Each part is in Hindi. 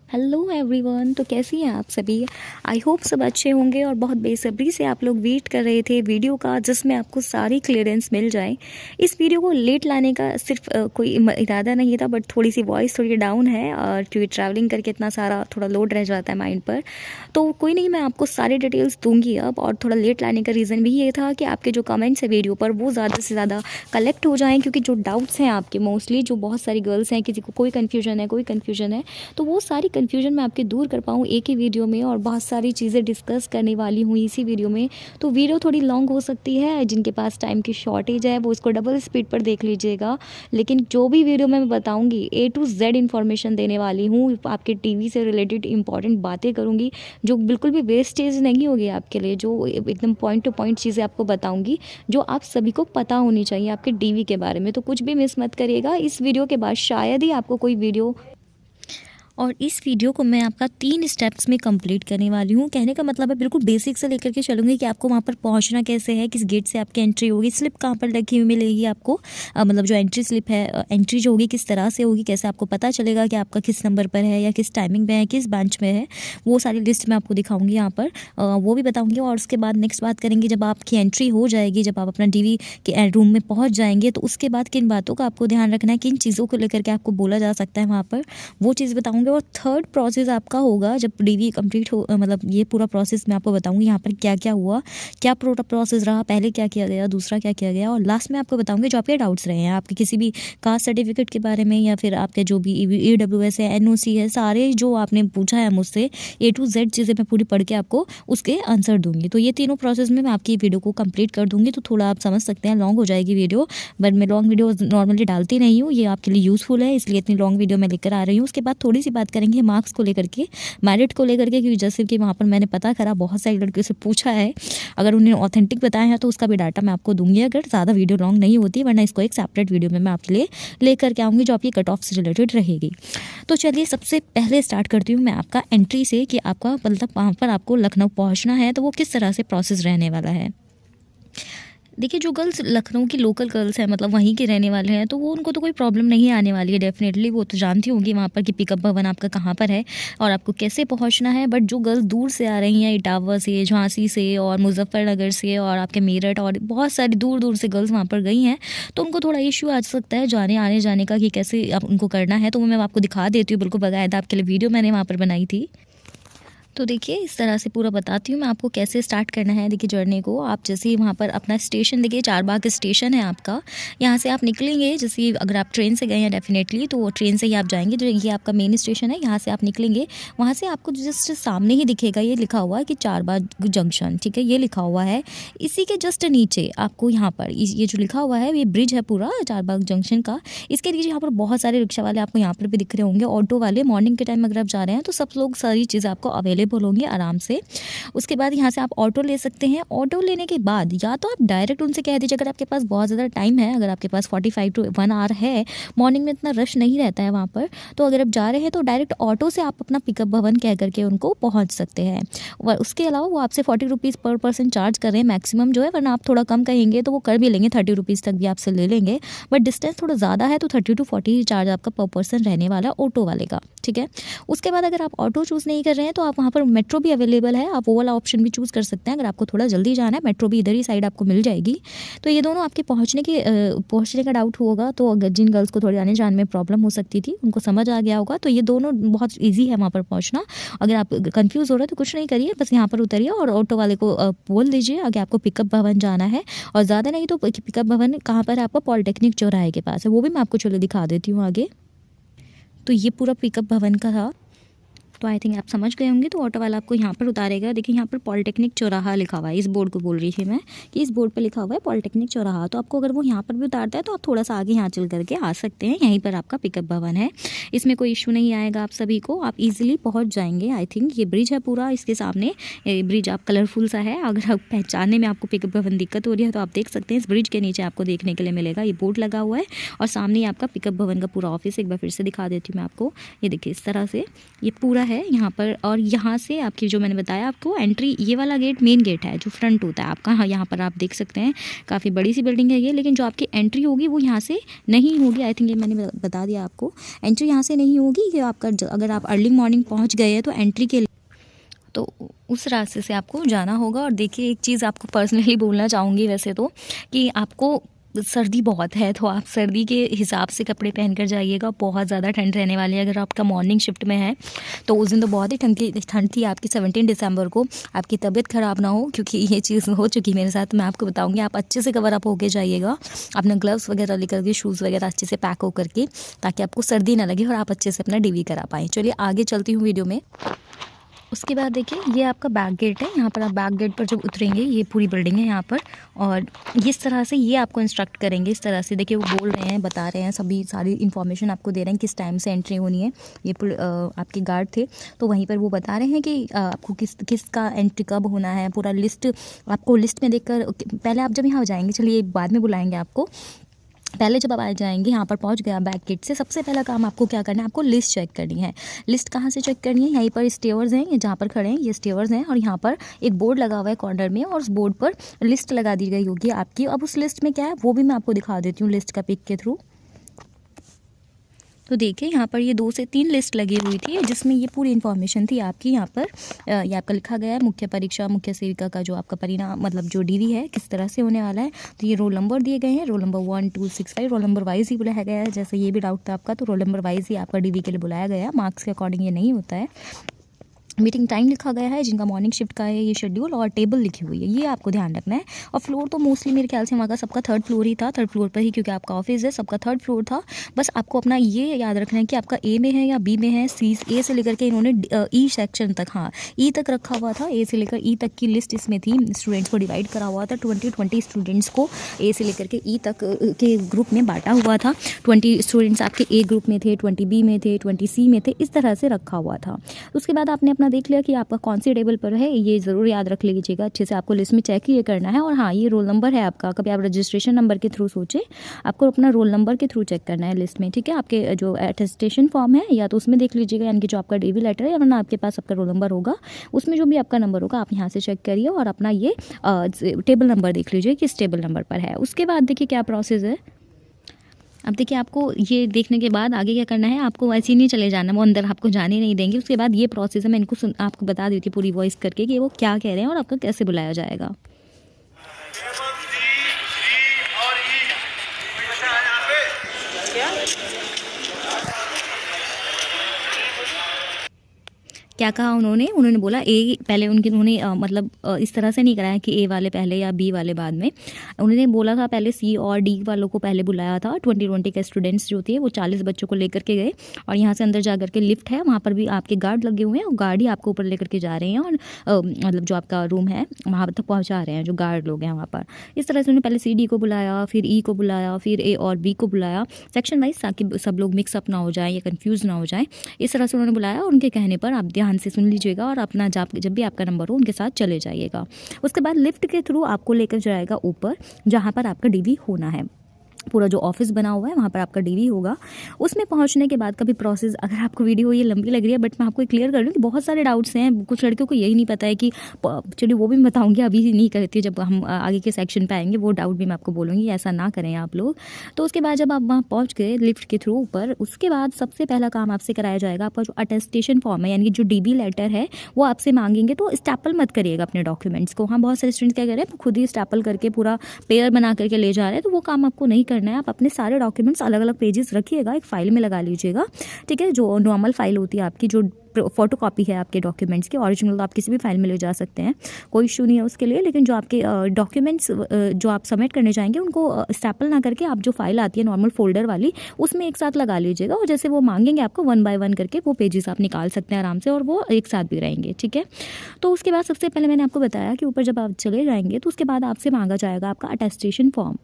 Hello everyone. तो कैसी हैं आप सभी। आई होप सब अच्छे होंगे और बहुत बेसब्री से आप लोग वेट कर रहे थे वीडियो का जिसमें आपको सारी क्लियरेंस मिल जाए। इस वीडियो को लेट लाने का सिर्फ कोई इरादा नहीं था, बट थोड़ी सी वॉइस थोड़ी डाउन है और क्योंकि ट्रैवलिंग करके इतना सारा थोड़ा लोड रह जाता है माइंड पर। तो कोई नहीं, मैं आपको सारी डिटेल्स दूंगी अब। और थोड़ा लेट लाने का रीज़न भी ये था कि आपके जो कमेंट्स है वीडियो पर वो ज़्यादा से ज़्यादा कलेक्ट हो जाएँ, क्योंकि जो डाउट्स हैं आपके मोस्टली जो बहुत सारी गर्ल्स हैं, किसी को कोई कन्फ्यूजन है, तो वो सारी कन्फ्यूजन मैं आपके दूर कर पाऊँ एक ही वीडियो में। और बहुत सारी चीज़ें डिस्कस करने वाली हूँ इसी वीडियो में। तो वीडियो थोड़ी लॉन्ग हो सकती है, जिनके पास टाइम की शॉर्टेज है वो इसको डबल स्पीड पर देख लीजिएगा। लेकिन जो भी वीडियो मैं बताऊँगी A to Z इन्फॉर्मेशन देने वाली हूँ, आपके टीवी से रिलेटेड इंपॉर्टेंट बातें करूँगी जो बिल्कुल भी वेस्टेज नहीं होगी आपके लिए, जो एकदम पॉइंट टू पॉइंट चीज़ें आपको बताऊँगी जो आप सभी को पता होनी चाहिए आपके टीवी के बारे में। तो कुछ भी मिस मत करिएगा। इस वीडियो के बाद शायद ही आपको कोई वीडियो, और इस वीडियो को मैं आपका 3 स्टेप्स में कंप्लीट करने वाली हूँ। कहने का मतलब है बिल्कुल बेसिक से लेकर के चलूँगी कि आपको वहाँ पर पहुँचना कैसे है, किस गेट से आपकी एंट्री होगी, स्लिप कहाँ पर रखी हुई मिलेगी आपको, मतलब जो एंट्री स्लिप है, एंट्री जो होगी किस तरह से होगी, कैसे आपको पता चलेगा कि आपका किस नंबर पर है या किस टाइमिंग में है, किस ब्रांच में है, वो सारी लिस्ट मैं आपको दिखाऊँगी यहाँ पर, वो भी बताऊँगी। और उसके बाद नेक्स्ट बात करेंगे, जब आपकी एंट्री हो जाएगी, जब आप अपना टीवी के रूम में पहुँच जाएंगे, तो उसके बाद किन बातों का आपको ध्यान रखना है, किन चीज़ों को लेकर के आपको बोला जा सकता है वहाँ पर, वो चीज़ बताऊँगी। और थर्ड प्रोसेस आपका होगा जब डीवी कंप्लीट हो, मतलब ये पूरा प्रोसेस मैं आपको बताऊंगी यहाँ पर क्या क्या हुआ, क्या पूरा प्रोसेस रहा, पहले क्या किया गया, दूसरा क्या किया गया, और लास्ट में आपको बताऊंगी जो आपके डाउट्स रहे हैं आपके किसी भी कास्ट सर्टिफिकेट के बारे में, या फिर आपके जो भी EWS है, NOC है, सारे जो आपने पूछा है मुझसे A to Z चीज़ें मैं पूरी पढ़ के आपको उसके आंसर दूंगी। तो ये तीनों प्रोसेस में मैं आपकी वीडियो को कंप्लीट कर दूंगी। तो थोड़ा आप समझ सकते हैं लॉन्ग हो जाएगी वीडियो, बट मैं लॉन्ग वीडियो नॉर्मली डालती नहीं हूँ, ये आपके लिए यूज़फुल है, इसलिए इतनी लॉन्ग वीडियो मैं लेकर आ रही हूँ। उसके बाद थोड़ी सी बात करेंगे मार्क्स को लेकर के, मेरिट को लेकर के, क्योंकि जैसे कि वहाँ पर मैंने पता करा बहुत सारी लड़कियों से पूछा है, अगर उन्हें ऑथेंटिक बताया है तो उसका भी डाटा मैं आपको दूंगी अगर ज़्यादा वीडियो लॉन्ग नहीं होती, वरना इसको एक सेपरेट वीडियो में मैं आपके लिए लेकर के आऊँगी जो आपकी कट ऑफ से रिलेटेड रहेगी। तो चलिए सबसे पहले स्टार्ट करती हूँ मैं आपका एंट्री से, कि आपका मतलब वहाँ पर आपको लखनऊ पहुँचना है तो वो किस तरह से प्रोसेस रहने वाला है। देखिए, जो गर्ल्स लखनऊ की लोकल गर्ल्स हैं, मतलब वहीं के रहने वाले हैं, तो वो उनको तो कोई प्रॉब्लम नहीं आने वाली है डेफिनेटली। वो तो जानती होंगी वहाँ पर कि पिकअप भवन आपका कहाँ पर है और आपको कैसे पहुँचना है। बट जो गर्ल्स दूर से आ रही हैं, इटावा से, झांसी से और मुजफ्फरनगर से और आपके मेरठ और बहुत सारी दूर दूर से गर्ल्स वहाँ पर गई हैं, तो उनको थोड़ा इशू आ सकता है आने जाने का कि कैसे आप उनको करना है। तो वो मैं आपको दिखा देती हूँ, बिल्कुल बाकायदा आपके लिए वीडियो मैंने वहाँ पर बनाई थी। तो देखिए इस तरह से पूरा बताती हूँ मैं आपको कैसे स्टार्ट करना है। देखिए जर्नी को आप जैसे ही वहाँ पर अपना स्टेशन, देखिए चारबाग स्टेशन है आपका, यहाँ से आप निकलेंगे। जैसे अगर आप ट्रेन से गए हैं डेफिनेटली तो ट्रेन से ही आप जाएंगे, जो ये आपका मेन स्टेशन है, यहाँ से आप निकलेंगे। वहाँ से आपको जस्ट सामने ही दिखेगा, ये लिखा हुआ है कि चारबाग जंक्शन, ठीक है, ये लिखा हुआ है। इसी के जस्ट नीचे आपको यहाँ पर ये जो लिखा हुआ है, ये ब्रिज है पूरा चारबाग जंक्शन का। इसके नीचे यहाँ पर बहुत सारे रिक्शा वाले आपको यहाँ पर भी दिख रहे होंगे, ऑटो वाले। मॉर्निंग के टाइम अगर आप जा रहे हैं तो सब लोग सारी चीज़ें आपको अवेलेबल होंगी आराम से। उसके बाद यहाँ से आप ऑटो ले सकते हैं। ऑटो लेने के बाद या तो आप डायरेक्ट उनसे कह दीजिए, अगर आपके पास बहुत ज़्यादा टाइम है, अगर आपके पास 45 to 1 आवर है, मॉर्निंग में इतना रश नहीं रहता है वहाँ पर, तो अगर आप जा रहे हैं तो डायरेक्ट ऑटो से आप अपना पिकअप भवन कह करके उनको पहुँच सकते हैं। और उसके अलावा वो आपसे 40 रुपीज़ पर पर्सन चार्ज कर रहे हैं मैक्सिमम जो है, वरना आप थोड़ा कम कहेंगे तो वो कर भी लेंगे, 30 रुपीज़ तक भी आपसे ले लेंगे। बट डिस्टेंस थोड़ा ज़्यादा है तो 30 to 40 चार्ज आपका पर पर्सन रहने वाला ऑटो वाले का, ठीक है। उसके बाद अगर आप ऑटो चूज़ नहीं कर रहे हैं तो आप वहाँ पर मेट्रो भी अवेलेबल है, आप वो वाला ऑप्शन भी चूज़ कर सकते हैं। अगर आपको थोड़ा जल्दी जाना है, मेट्रो भी इधर ही साइड आपको मिल जाएगी। तो ये दोनों आपके पहुँचने का डाउट होगा, तो अगर जिन गर्ल्स को थोड़ी आने जाने में प्रॉब्लम हो सकती थी उनको समझ आ गया होगा। तो ये दोनों बहुत ईजी है वहाँ पर पहुँचना। अगर आप कन्फ्यूज़ हो रहे हैं तो कुछ नहीं करिए, बस यहाँ पर उतरिए और ऑटो वाले को बोल दीजिए आगे आपको पिकअप भवन जाना है। और ज़्यादा नहीं तो पिकअप भवन कहाँ पर है आपका, पॉलिटेक्निक चौराहे के पास है, वो भी मैं आपको चलो दिखा देती हूँ आगे। तो ये पूरा पिकअप भवन का था, तो आई थिंक आप समझ गए होंगे। तो ऑटो वाला आपको यहाँ पर उतारेगा। देखिए यहाँ पर पॉलिटेक्निक चौराहा लिखा हुआ है, इस बोर्ड को बोल रही थी मैं कि इस बोर्ड पर लिखा हुआ है पॉलिटेक्निक चौराहा। तो आपको अगर वो यहाँ पर भी उतारता है तो आप थोड़ा सा आगे यहाँ चल करके आ सकते हैं, यहीं पर आपका पिकअप भवन है। इसमें कोई इशू नहीं आएगा आप सभी को, आप ईजिली पहुँच जाएंगे। आई थिंक ये ब्रिज है पूरा, इसके सामने ये ब्रिज आप कलरफुल सा है। अगर आप पहचानने में आपको पिकअप भवन दिक्कत हो रही है तो आप देख सकते हैं, इस ब्रिज के नीचे आपको देखने के लिए मिलेगा, ये बोर्ड लगा हुआ है और सामने ही आपका पिकअप भवन का पूरा ऑफिस। एक बार फिर से दिखा देती हूँ मैं आपको, ये देखिए इस तरह से ये पूरा है यहाँ पर। और यहाँ से आपकी जो मैंने बताया आपको एंट्री, ये वाला गेट मेन गेट है जो फ्रंट होता है आपका। हाँ, यहाँ पर आप देख सकते हैं काफ़ी बड़ी सी बिल्डिंग है ये, लेकिन जो आपकी एंट्री होगी वो यहाँ से नहीं होगी। आई थिंक ये मैंने बता दिया आपको, एंट्री यहाँ से नहीं होगी। ये आपका अगर आप अर्ली मॉर्निंग पहुँच गए हैं तो एंट्री के लिए तो उस रास्ते से आपको जाना होगा। और देखिए, एक चीज़ आपको पर्सनली बोलना चाहूँगी वैसे तो, कि आपको सर्दी बहुत है तो आप सर्दी के हिसाब से कपड़े पहन कर जाइएगा। बहुत ज़्यादा ठंड रहने वाली है। अगर आपका मॉर्निंग शिफ्ट में है तो उस दिन तो बहुत ही ठंड थी आपकी 17 दिसंबर को। आपकी तबीयत ख़राब ना हो, क्योंकि ये चीज़ हो चुकी मेरे साथ। मैं आपको बताऊंगी, आप अच्छे से कवर अप होके जाइएगा, अपना ग्लव्स वगैरह लेकर के, शूज़ वगैरह अच्छे से पैक हो करके, ताकि आपको सर्दी ना लगे और आप अच्छे से अपना डीवी करा पाएँ। चलिए आगे चलती हूँ वीडियो में। उसके बाद देखिए, ये आपका बैक गेट है। यहाँ पर आप बैक गेट पर जब उतरेंगे, ये पूरी बिल्डिंग है यहाँ पर, और इस तरह से ये आपको इंस्ट्रक्ट करेंगे। इस तरह से देखिए, वो बोल रहे हैं, बता रहे हैं, सारी इन्फॉर्मेशन आपको दे रहे हैं किस टाइम से एंट्री होनी है। ये आपके गार्ड थे तो वहीं पर वो बता रहे हैं कि आपको किसका एंट्री कब होना है। पूरा लिस्ट आपको लिस्ट में देखकर, पहले आप जब यहाँ जाएंगे, चलिए बाद में बुलाएंगे आपको, पहले जब आप आ जाएंगे यहाँ पर पहुँच गया बैक गेट से, सबसे पहला काम आपको क्या करना है, आपको लिस्ट चेक करनी है। लिस्ट कहाँ से चेक करनी है? यहीं पर स्टेयर्स हैं, ये जहाँ पर खड़े हैं ये स्टेयर्स हैं, और यहाँ पर एक बोर्ड लगा हुआ है कॉर्नर में, और उस बोर्ड पर लिस्ट लगा दी गई होगी आपकी। अब उस लिस्ट में क्या है वो भी मैं आपको दिखा देती हूँ लिस्ट का पिक के थ्रू। तो देखिए, यहाँ पर ये 2 से 3 लिस्ट लगी हुई थी जिसमें ये पूरी इन्फॉर्मेशन थी आपकी। यहाँ पर ये आपका लिखा गया है मुख्य परीक्षा मुख्य सेविका का जो आपका परिणाम, मतलब जो डीवी है किस तरह से होने वाला है। तो ये रोल नंबर दिए गए हैं, roll number 1 2 6 5, roll number wise ही बुलाया गया है। जैसे ये भी डाउट था आपका, तो रोल नंबर वाइज ही आपका डीवी के लिए बुलाया गया है, मार्क्स के अकॉर्डिंग ये नहीं होता है। मीटिंग टाइम लिखा गया है, जिनका मॉर्निंग शिफ्ट का है ये शेड्यूल, और टेबल लिखी हुई है, ये आपको ध्यान रखना है। और फ्लोर तो मोस्टली मेरे ख्याल से वहाँ का सबका 3rd फ्लोर ही था, 3rd फ्लोर पर ही, क्योंकि आपका ऑफिस है, सबका 3rd फ्लोर था। बस आपको अपना ये याद रखना है कि आपका ए में है या बी में है। सी ए से लेकर के इन्होंने ई सेक्शन तक, हाँ ई तक रखा हुआ था, ए से लेकर ई तक की लिस्ट इसमें थी। स्टूडेंट्स को डिवाइड करा हुआ था, 20 स्टूडेंट्स को ए से लेकर के ई तक के ग्रुप में बांटा हुआ था। 20 स्टूडेंट्स आपके ए ग्रुप में थे, 20 बी में थे, 20 सी में थे, इस तरह से रखा हुआ था। उसके बाद आपने अपना देख लिया कि आपका कौन सी टेबल पर है, ये ज़रूर याद रख लीजिएगा अच्छे से, आपको लिस्ट में चेक ये करना है। और हाँ, ये रोल नंबर है आपका, कभी आप रजिस्ट्रेशन नंबर के थ्रू सोचे, आपको अपना रोल नंबर के थ्रू चेक करना है लिस्ट में, ठीक है। आपके जो अटेस्टेशन फॉर्म है या तो उसमें देख लीजिएगा, यानी कि जो आपका डीवी लेटर है, या वरना आपके पास आपका रोल नंबर होगा, उसमें जो भी आपका नंबर होगा आप यहाँ से चेक करिए और अपना ये टेबल नंबर देख लीजिए किस टेबल नंबर पर है। उसके बाद देखिए क्या प्रोसेस है। अब देखिए, आपको ये देखने के बाद आगे क्या करना है, आपको ऐसे ही नहीं चले जाना, वो अंदर आपको जाने नहीं देंगे। उसके बाद ये प्रोसेस है, मैं इनको आपको बता देती हूँ पूरी वॉइस करके कि वो क्या कह रहे हैं और आपको कैसे बुलाया जाएगा। क्या कहा उन्होंने बोला ए पहले, उन्होंने मतलब इस तरह से नहीं कराया कि ए वाले पहले या बी वाले बाद में। उन्होंने बोला था पहले सी और डी वालों को पहले बुलाया था। 20 के स्टूडेंट्स जो थे वो 40 बच्चों को लेकर के गए, और यहाँ से अंदर जा करके लिफ्ट है, वहाँ पर भी आपके गार्ड लगे हुए हैं, और गार्ड ही आपको ऊपर लेकर के जा रहे हैं, और मतलब जो आपका रूम है वहाँ तक पहुँचा रहे हैं जो गार्ड लोग हैं वहाँ पर। इस तरह से उन्होंने पहले सी डी को बुलाया, फिर ई को बुलाया, फिर ए और बी को बुलाया सेक्शन वाइज, ताकि सब लोग मिक्सअप ना हो जाए या कन्फ्यूज़ ना हो जाए। इस तरह से उन्होंने बुलाया, और उनके कहने पर आप ध्यान से सुन लीजिएगा और अपना जब भी आपका नंबर हो उनके साथ चले जाइएगा। उसके बाद लिफ्ट के थ्रू आपको लेकर जाएगा ऊपर, जहाँ पर आपका डीवी होना है। पूरा जो ऑफिस बना हुआ है वहाँ पर आपका डीवी होगा। उसमें पहुँचने के बाद का भी प्रोसेस, अगर आपको वीडियो ये लंबी लग रही है, बट मैं आपको क्लियर कर लूँ कि बहुत सारे डाउट्स हैं, कुछ लड़कियों को यही नहीं पता है कि, चलिए वो भी मैं बताऊँगी, अभी नहीं करती, जब हम आगे के सेक्शन पे आएंगे वो डाउट भी मैं आपको बोलूँगी, ऐसा ना करें आप लोग। तो उसके बाद जब आप वहाँ पहुँच गए लिफ्ट के थ्रू ऊपर, उसके बाद सबसे पहला काम आपसे कराया जाएगा, आपका जो अटेस्टेशन फॉर्म है, यानी कि जो डीवी लेटर है वो आपसे मांगेंगे। तो स्टैपल मत करिएगा अपने डॉक्यूमेंट्स को। हाँ, बहुत सारे स्टूडेंट्स क्या कर रहे हैं, खुद ही स्टैपल करके पूरा पेयर बना करके ले जा रहे हैं, तो वो काम आपको नहीं करना है। आप अपने सारे डॉक्यूमेंट्स अलग अलग पेजेस रखिएगा, एक फाइल में लगा लीजिएगा, ठीक है। जो नॉर्मल फाइल होती है आपकी, जो फोटो कॉपी है आपके डॉक्यूमेंट्स की, ओरिजिनल तो आप किसी भी फाइल में ले जा सकते हैं, कोई इशू नहीं है उसके लिए। लेकिन जो आपके डॉक्यूमेंट्स जो आप सबमिट करने जाएंगे उनको स्टैपल ना करके, आप जो फाइल आती है नॉर्मल फोल्डर वाली, उसमें एक साथ लगा लीजिएगा, और जैसे वो मांगेंगे आपको 1 बाय 1 करके वो पेजेस आप निकाल सकते हैं आराम से, और वो एक साथ भी रहेंगे, ठीक है। तो उसके बाद सबसे पहले मैंने आपको बताया कि ऊपर जब आप चले जाएंगे तो उसके बाद आपसे मांगा जाएगा आपका अटेस्टेशन फॉर्म,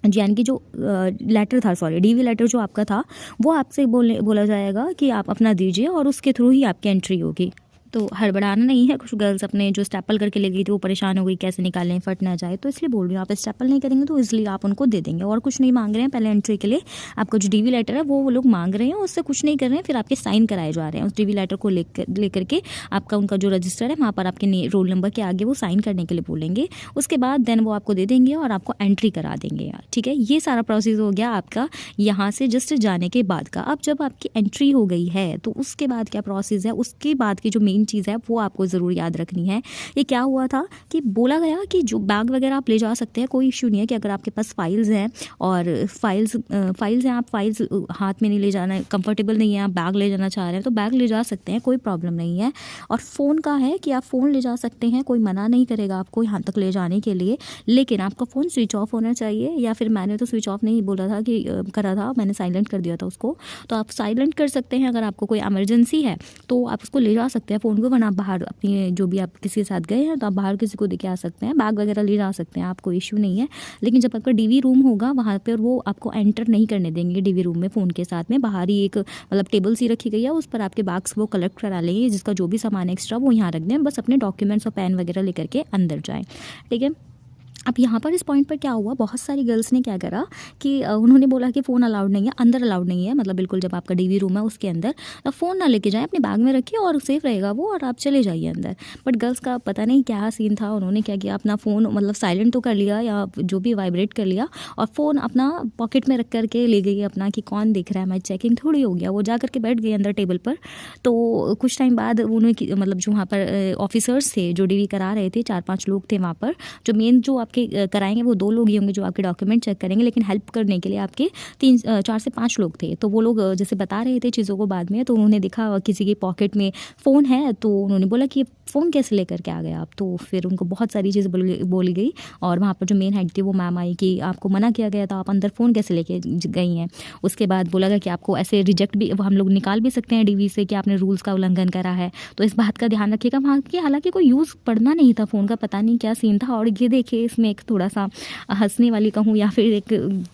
यानी कि जो लेटर था, सॉरी डीवी लेटर जो आपका था, वो आपसे बोला जाएगा कि आप अपना दीजिए, और उसके थ्रू ही आपकी एंट्री होगी। तो हड़बड़ाना नहीं है। कुछ गर्ल्स अपने जो स्टेपल करके ले गई थी वो परेशान हो गई कैसे निकालें, फट ना जाए, तो इसलिए बोल रही हूँ आप स्टेपल नहीं करेंगे तो इसलिए आप उनको दे देंगे। और कुछ नहीं मांग रहे हैं, पहले एंट्री के लिए आपका जो डीवी लेटर है वो लोग मांग रहे हैं, उससे कुछ नहीं कर रहे हैं, फिर आपके साइन कराए जा रहे हैं। उस डीवी लेटर को लेकर के आपका उनका जो रजिस्टर है वहाँ पर आपके रोल नंबर के आगे वो साइन करने के लिए बोलेंगे। उसके बाद देन वो आपको दे देंगे और आपको एंट्री करा देंगे यार, ठीक है। ये सारा प्रोसेस हो गया आपका यहाँ से जस्ट जाने के बाद का। अब जब आपकी एंट्री हो गई है तो उसके बाद क्या प्रोसेस है, उसके बाद की जो मेन चीज़ है वो आपको ज़रूर याद रखनी है। ये क्या हुआ था कि बोला गया कि जो बैग वगैरह आप ले जा सकते हैं, कोई इशू नहीं है कि अगर आपके पास फाइल्स हैं और फाइल्स हैं, आप फाइल्स हाथ में नहीं ले जाना, कंफर्टेबल नहीं है, आप बैग ले जाना चाह रहे हैं तो बैग ले जा सकते हैं, कोई प्रॉब्लम नहीं है। और फ़ोन का है कि आप फ़ोन ले जा सकते हैं, कोई मना नहीं करेगा आपको यहाँ तक ले जाने के लिए, लेकिन आपका फ़ोन स्विच ऑफ होना चाहिए। या फिर मैंने तो स्विच ऑफ नहीं बोला था कि करा था, मैंने साइलेंट कर दिया था उसको, तो आप साइलेंट कर सकते हैं। अगर आपको कोई इमरजेंसी है तो आप उसको ले जा सकते हैं फ़ोन को, वरना आप बाहर अपनी जो भी आप किसी के साथ गए हैं तो आप बाहर किसी को देके आ सकते हैं, बैग वगैरह ले जा सकते हैं, आपको इशू नहीं है। लेकिन जब आपका डीवी रूम होगा वहाँ पर वो आपको एंटर नहीं करने देंगे डीवी रूम में फ़ोन के साथ में। बाहर ही एक मतलब टेबल सी रखी गई है, उस पर आपके बैग्स वो कलेक्ट करा लेंगे, जिसका जो भी सामान एक्स्ट्रा वो यहाँ रख दें, बस अपने डॉक्यूमेंट्स और पेन वगैरह लेकर के अंदर जाएँ, ठीक है। अब यहाँ पर इस पॉइंट पर क्या हुआ, बहुत सारी गर्ल्स ने क्या करा कि उन्होंने बोला कि फ़ोन अलाउड नहीं है, अंदर अलाउड नहीं है, मतलब बिल्कुल जब आपका डीवी रूम है उसके अंदर तो फ़ोन ना लेके जाएं, अपने बैग में रखिए और सेफ़ रहेगा वो, और आप चले जाइए अंदर। बट गर्ल्स का पता नहीं क्या सीन था, उन्होंने क्या किया, अपना फ़ोन मतलब साइलेंट तो कर लिया या जो भी वाइब्रेट कर लिया और फ़ोन अपना पॉकेट में रख करके ले गई अपना कि कौन देख रहा है, मैं चेकिंग थोड़ी हो गया। वो जा करके बैठ गई अंदर टेबल पर। तो कुछ टाइम बाद उन्हें मतलब जो वहाँ पर ऑफिसर्स थे जो डीवी करा रहे थे, 4-5 लोग थे वहाँ पर, जो मेन जो आपके कराएंगे वो 2 लोग ही होंगे जो आपके डॉक्यूमेंट चेक करेंगे, लेकिन हेल्प करने के लिए आपके 4 से 5 लोग थे। तो वो लोग जैसे बता रहे थे चीज़ों को बाद में, तो उन्होंने देखा किसी की पॉकेट में फ़ोन है, तो उन्होंने बोला कि फ़ोन कैसे लेकर के आ गए आप। तो फिर उनको बहुत सारी चीज़ें बोली गई और वहाँ पर जो मेन हेड थी वो मैम आई कि आपको मना किया गया था, आप अंदर फ़ोन कैसे लेके गई हैं। उसके बाद बोला गया कि आपको ऐसे रिजेक्ट भी हम लोग निकाल भी सकते हैं डीवी से कि आपने रूल्स का उल्लंघन करा है, तो इस बात का ध्यान रखिएगा। वहाँ की हालांकि कोई यूज़ पड़ना नहीं था फ़ोन का, पता नहीं क्या सीन था। और ये देखिए इसमें एक थोड़ा सा हंसने वाली कहूँ या फिर एक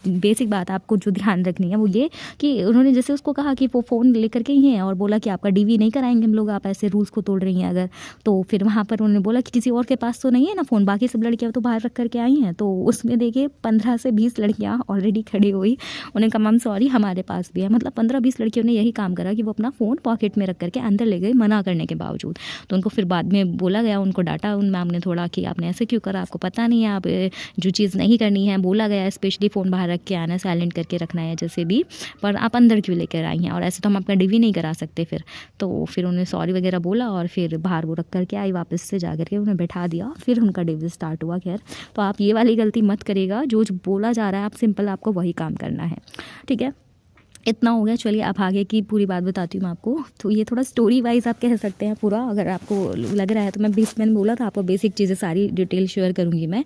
बेसिक बात आपको जो ध्यान रखनी है वो ये कि उन्होंने जैसे उसको कहा कि वो फ़ोन लेकर के ही हैं और बोला कि आपका डीवी नहीं कराएंगे हम लोग, आप ऐसे रूल्स को तोड़ रही हैं अगर। तो फिर वहाँ पर उन्होंने बोला कि किसी और के पास तो नहीं है ना फ़ोन, बाकी सब लड़कियाँ तो बाहर रख करके आई हैं। तो उसमें देखिए 15 से 20 लड़कियाँ ऑलरेडी खड़ी हुई। उन्होंने कहा मैम सॉरी हमारे पास भी है, मतलब 15-20 लड़कियों ने यही काम करा कि वो अपना फ़ोन पॉकेट में रख करके अंदर ले गई मना करने के बावजूद। तो उनको फिर बाद में बोला गया, उनको डांटा उन मैम ने थोड़ा कि आपने ऐसे क्यों करा, आपको पता नहीं है, आप जो चीज़ नहीं करनी है, बोला गया स्पेशली फ़ोन बाहर रख के आना, साइलेंट करके रखना है जैसे भी, पर आप अंदर क्यों लेकर आई हैं, और ऐसे तो हम आपका डीवी नहीं करा सकते फिर। तो फिर उन्होंने सॉरी वगैरह बोला और फिर बाहर वो रख करके आई, वापस से जा करके उन्हें बैठा दिया, फिर उनका डीवी स्टार्ट हुआ। खैर तो आप ये वाली गलती मत करिएगा, जो बोला जा रहा है आप सिंपल आपको वही काम करना है, ठीक है। इतना हो गया। चलिए अब आगे की पूरी बात बताती हूँ मैं आपको। तो ये थोड़ा स्टोरी वाइज आप कह सकते हैं पूरा, अगर आपको लग रहा है तो मैंने बोला था आपको बेसिक चीज़ें सारी डिटेल शेयर करूँगी मैं।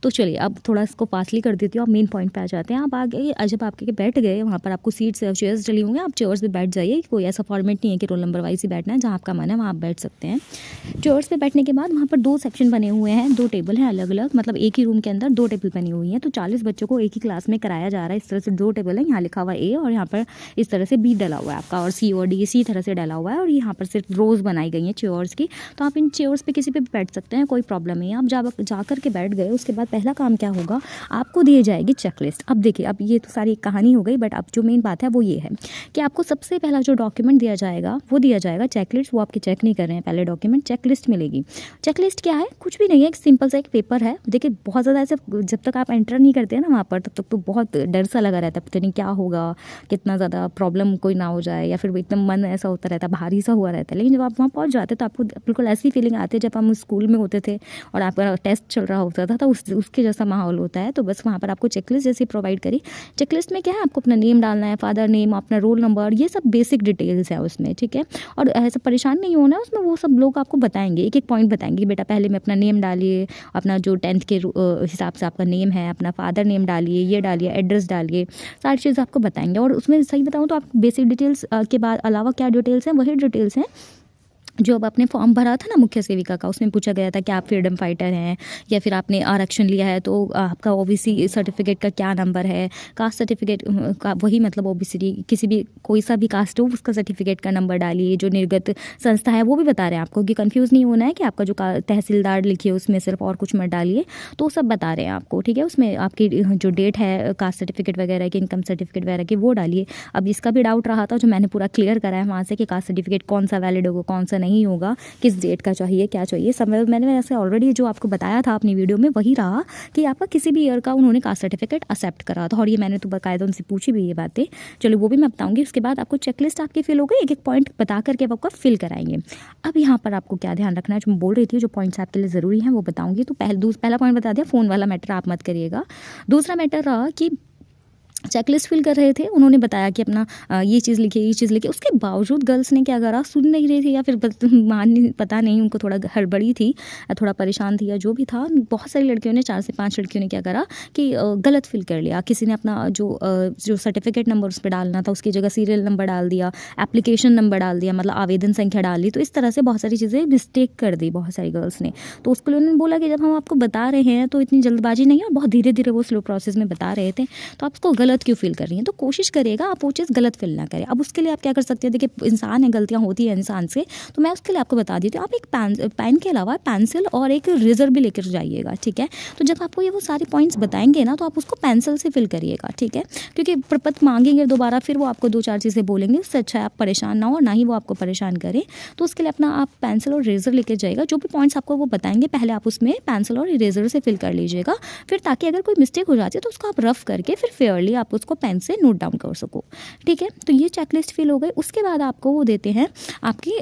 तो चलिए अब थोड़ा इसको फास्टली कर देती हूँ, अब मेन पॉइंट पे आ जाते हैं। आप आगे जब आपके बैठ गए वहाँ पर आपको सीट्स चेयर्स डली होंगे, आप चेयर्स पे बैठ जाइए। कोई ऐसा फॉर्मेट नहीं है कि रोल नंबर वाइज ही बैठना है, जहाँ आपका मन है वहाँ आप बैठ सकते हैं। चेयर्स पे बैठने के बाद वहाँ पर 2 सेक्शन बने हुए हैं, 2 टेबल हैं अलग अलग, मतलब एक ही रूम के अंदर 2 टेबल बनी हुई हैं। तो 40 बच्चों को एक ही क्लास में कराया जा रहा है। इस तरह से 2 टेबल है, यहाँ लिखा हुआ ए और यहाँ पर इस तरह से बी डला हुआ है आपका, और सी और डी इसी तरह से डला हुआ है। और यहाँ पर सिर्फ रोज़ बनाई गई हैं चेयर्स की, तो आप इन चेयर्स पे किसी पे भी बैठ सकते हैं, कोई प्रॉब्लम नहीं है। आप जा कर के बैठ गए, उसके बाद पहला काम क्या होगा, आपको दी जाएगी चेकलिस्ट। अब देखिए, अब ये तो सारी कहानी हो गई, बट अब जो मेन बात है वो ये है कि आपको सबसे पहला जो डॉक्यूमेंट दिया जाएगा वो दिया जाएगा चेकलिस्ट। वो आपके चेक नहीं कर रहे हैं, पहले डॉक्यूमेंट चेकलिस्ट मिलेगी। चेकलिस्ट क्या है, कुछ भी नहीं है, एक सिंपल सा एक पेपर है। देखिए बहुत ज़्यादा ऐसे जब तक आप एंटर नहीं करते हैं ना वहाँ पर, तब तक तो बहुत डर सा लगा रहता है, पता नहीं क्या होगा, कितना ज़्यादा प्रॉब्लम कोई ना हो जाए, या फिर एकदम मन ऐसा होता रहता है, भारी सा हुआ रहता है। लेकिन जब आप वहाँ पहुँच जाते तो आपको बिल्कुल ऐसी फीलिंग आती है जब हम स्कूल में होते थे और आपका टेस्ट चल रहा होता था, तो उसके जैसा माहौल होता है। तो बस वहाँ पर आपको चेकलिस्ट जैसी प्रोवाइड करी। चेकलिस्ट में क्या है, आपको अपना नेम डालना है, फादर नेम, अपना रोल नंबर, ये सब बेसिक डिटेल्स है उसमें, ठीक है। और ऐसा परेशान नहीं होना है उसमें, वो सब लोग आपको बताएंगे, एक एक पॉइंट बताएंगे, बेटा पहले में अपना नेम डालिए, अपना जो 10th के हिसाब से आपका नेम है, अपना फादर नेम डालिए, ये डालिए, एड्रेस डालिए, सारी चीज़ आपको बताएंगे। और उसमें सही बताऊँ तो आप बेसिक डिटेल्स के बाद अलावा क्या डिटेल्स हैं, वही डिटेल्स हैं जो अब आपने फॉर्म भरा था ना मुख्य सेविका का, उसमें पूछा गया था कि आप फ्रीडम फाइटर हैं या फिर आपने आरक्षण लिया है, तो आपका ओबीसी सर्टिफिकेट का क्या नंबर है, कास्ट सर्टिफिकेट का वही मतलब ओबीसी किसी भी कोई सा भी कास्ट हो उसका सर्टिफिकेट का नंबर डालिए, जो निर्गत संस्था है वो भी बता रहे हैं आपको कि कंफ्यूज नहीं होना है कि आपका जो तहसीलदार लिखिए उसमें सिर्फ और कुछ मत डालिए, तो सब बता रहे हैं आपको, ठीक है। उसमें आपकी जो डेट है कास्ट सर्टिफिकेट वगैरह की, इनकम सर्टिफिकेट वगैरह की वो डालिए। अब इसका भी डाउट रहा था जो मैंने पूरा क्लियर करा है वहाँ से कि कास्ट सर्टिफिकेट कौन सा वैलिड होगा कौन सा नहीं होगा, किस डेट का चाहिए क्या चाहिए, सब मैंने वैसे ऑलरेडी जो आपको बताया था अपनी वीडियो में वही रहा कि आपका किसी भी ईयर का उन्होंने कास्ट सर्टिफिकेट एक्सेप्ट करा था, और ये मैंने तो बाकायदा उनसे पूछी भी ये बातें, चलो वो भी मैं बताऊंगी। उसके बाद आपको चेकलिस्ट आपकी फिल हो गई, एक एक पॉइंट बता करके वो आपका फिल कराएंगे। अब यहाँ पर आपको क्या ध्यान रखना है, जो मैं बोल रही थी जो पॉइंट्स आपके लिए ज़रूरी हैं वो बताऊंगी। तो पहला पॉइंट बता दिया, फ़ोन वाला मैटर आप मत करिएगा। दूसरा मैटर रहा कि चेकलिस्ट फिल कर रहे थे, उन्होंने बताया कि अपना ये चीज़ लिखिए ये चीज़ लिखिए, उसके बावजूद गर्ल्स ने क्या करा, सुन नहीं रही थी या फिर पता नहीं उनको थोड़ा हड़बड़ी थी, थोड़ा परेशान थी या जो भी था, बहुत सारी लड़कियों ने 4 से 5 लड़कियों ने क्या करा कि गलत फिल कर लिया। किसी ने अपना जो सर्टिफिकेट नंबर उस पर डालना था उसकी जगह सीरियल नंबर डाल दिया, एप्लीकेशन नंबर डाल दिया, मतलब आवेदन संख्या डाल दी, तो इस तरह से बहुत सारी चीज़ें मिस्टेक कर दी बहुत सारी गर्ल्स ने। तो उसके लिए उन्होंने बोला कि जब हम आपको बता रहे हैं तो इतनी जल्दबाजी नहीं है, और बहुत धीरे धीरे वो स्लो प्रोसेस में बता रहे थे, तो आप उसको गलत क्यों फील कर रही हैं, तो कोशिश करिएगा आप वो चीज़ गलत फील ना करें। अब उसके लिए आप क्या कर सकते हैं, देखिए इंसान है, गलतियां होती है इंसान से, तो मैं उसके लिए आपको बता देती हूँ, आप एक पेन के अलावा पेंसिल और एक रेजर भी लेकर जाइएगा, ठीक है। तो जब आपको ये वो सारे पॉइंट्स बताएंगे ना, तो आप उसको पेंसिल से फिल करिएगा, ठीक है, क्योंकि प्रपत्र मांगेंगे दोबारा, फिर वो आपको 2-4 चीज़ें बोलेंगे, उससे अच्छा है आप परेशान ना हो, ना ही वो आपको परेशान करें। तो उसके लिए अपना आप पेंसिल और रेजर लेकर जाइएगा, जो भी पॉइंट्स आपको वो बताएंगे पहले आप उसमें पेंसिल और इरेजर से फिल कर लीजिएगा, फिर ताकि अगर कोई मिस्टेक हो जाती है तो उसको आप रफ करके फिर फेयरली आप उसको पेन से नोट डाउन कर सको, ठीक है। तो ये चेकलिस्ट फिल हो गई। उसके बाद आपको वो देते हैं आपकी